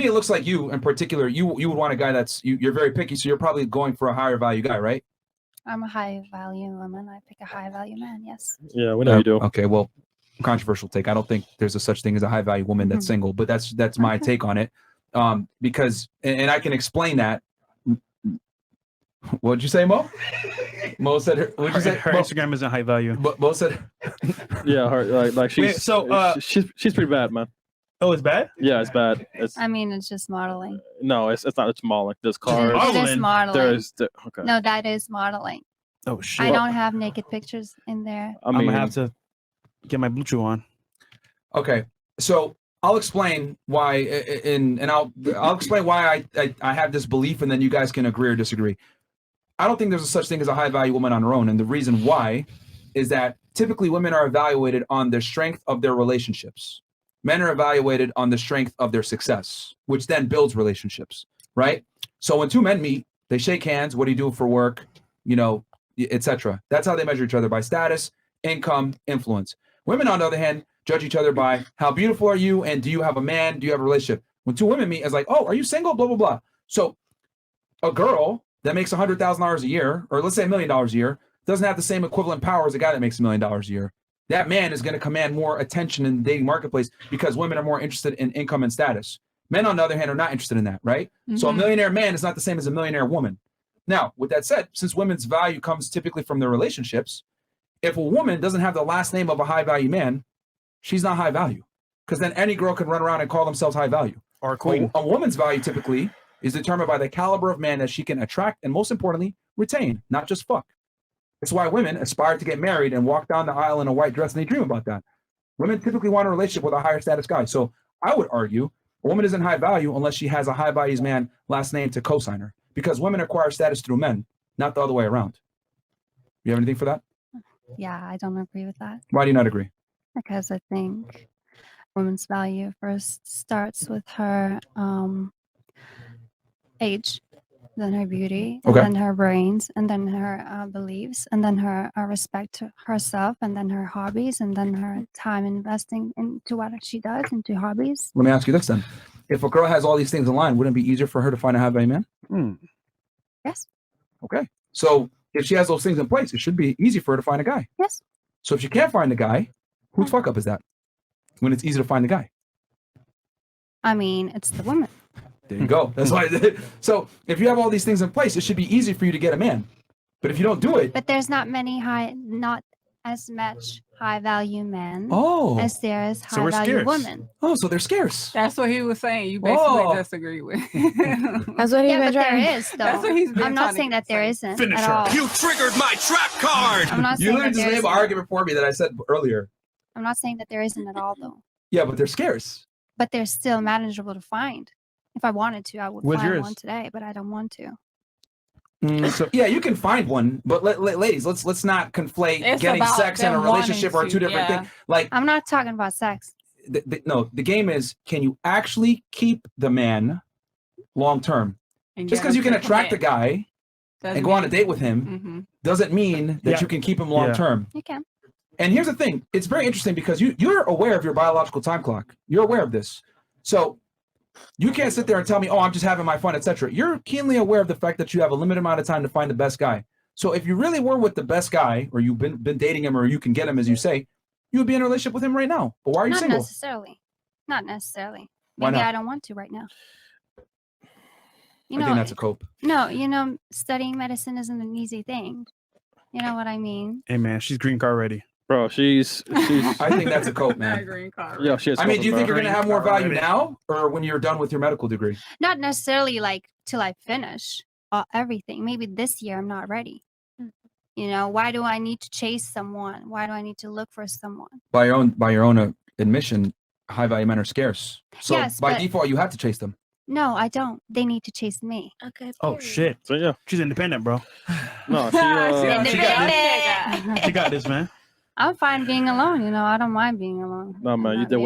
it looks like you in particular, you would want a guy that's you're very picky, so you're probably going for a higher value guy, right? I'm a high value woman. I pick a high value man. Yes. Yeah, we know you do. Okay, well, controversial take. I don't think there's a such thing as a high value woman that's single, but that's my take on it. Because and I can explain that. What'd you say, Mo? Mo said her. What'd you say? Her Instagram isn't high value. Mo said. Yeah, her like she's she's pretty bad, man. Oh, it's bad? Yeah, it's bad. I mean, it's just modeling. No, it's not. It's modeling. There's cars. It is modeling. Okay. No, that is modeling. Oh shit! I don't have naked pictures in there. I'm gonna have to get my Blue Chew on. Okay, so I'll explain why, and I'll explain why I have this belief, and then you guys can agree or disagree. I don't think there's a such thing as a high value woman on her own, and the reason why is that typically women are evaluated on the strength of their relationships. Men are evaluated on the strength of their success, which then builds relationships, right? So when two men meet, they shake hands. What do you do for work? You know, etc. That's how they measure each other, by status, income, influence. Women, on the other hand, judge each other by how beautiful are you and do you have a man? Do you have a relationship? When two women meet, it's like, oh, are you single? Blah, blah, blah. So a girl that makes $100,000 a year, or let's say $1 million a year, doesn't have the same equivalent power as a guy that makes $1 million a year. That man is going to command more attention in the dating marketplace because women are more interested in income and status. Men, on the other hand, are not interested in that, right? So a millionaire man is not the same as a millionaire woman. Now, with that said, since women's value comes typically from their relationships, if a woman doesn't have the last name of a high value man, she's not high value, because then any girl can run around and call themselves high value. Or queen. A woman's value typically is determined by the caliber of man that she can attract and, most importantly, retain, not just fuck. It's why women aspire to get married and walk down the aisle in a white dress, and they dream about that. Women typically want a relationship with a higher status guy. So I would argue a woman isn't high value unless she has a high values man last name to co-sign her, because women acquire status through men, not the other way around. You have anything for that? Yeah, I don't agree with that. Why do you not agree? Because I think women's value first starts with her age, then her beauty, and then her brains, and then her beliefs, and then her respect to herself, and then her hobbies, and then her time investing into what she does, into hobbies. Let me ask you this then. If a girl has all these things in line, wouldn't it be easier for her to find a high value man? Yes. Okay. So if she has those things in place, it should be easy for her to find a guy. Yes. So if she can't find a guy, whose fuck up is that? When it's easy to find a guy. I mean, it's the woman. There you go. That's why. So if you have all these things in place, it should be easy for you to get a man. But if you don't do it, but there's not as much high value men as there is high value women. Oh, so they're scarce. That's what he was saying. You basically disagree with. That's what he's been trying. There is, though. That's what he's been. I'm not saying that there isn't Finish at her. all. You triggered my trap card. I'm not You saying literally that just there made an isn't. argument for me that I said earlier. I'm not saying that there isn't at all, though. Yeah, but they're scarce. But they're still manageable to find. If I wanted to, I would find one today, but I don't want to. So yeah, you can find one, but ladies, let's not conflate getting sex and a relationship are two different things. Like, I'm not talking about sex. No, the game is, can you actually keep the man long term? Just because you can attract a guy and go on a date with him doesn't mean that you can keep him long term. You can. And here's the thing: it's very interesting because you're aware of your biological time clock. You're aware of this, so you can't sit there and tell me, "Oh, I'm just having my fun," etc. You're keenly aware of the fact that you have a limited amount of time to find the best guy. So if you really were with the best guy, or you've been dating him, or you can get him, as you say, you would be in a relationship with him right now. But why are you single? Not necessarily. Why Maybe not? I don't want to right now. I think that's a cope. No, studying medicine isn't an easy thing. You know what I mean? Hey man, she's green card ready. Bro, she's I think that's a cope, man. Green card. Yeah, she has. I mean, do you think you're going to have more value already. now, or when you're done with your medical degree? Not necessarily like till I finish everything. Maybe this year I'm not ready. You know, why do I need to chase someone? Why do I need to look for someone? By your own admission, high value men are scarce. So Yes, by but- default, you have to chase them. No, I don't. They need to chase me. Okay. Oh shit. So yeah, She's independent, bro. no, She got this, man. I'm fine being alone. You know, I don't mind being alone. no man, you did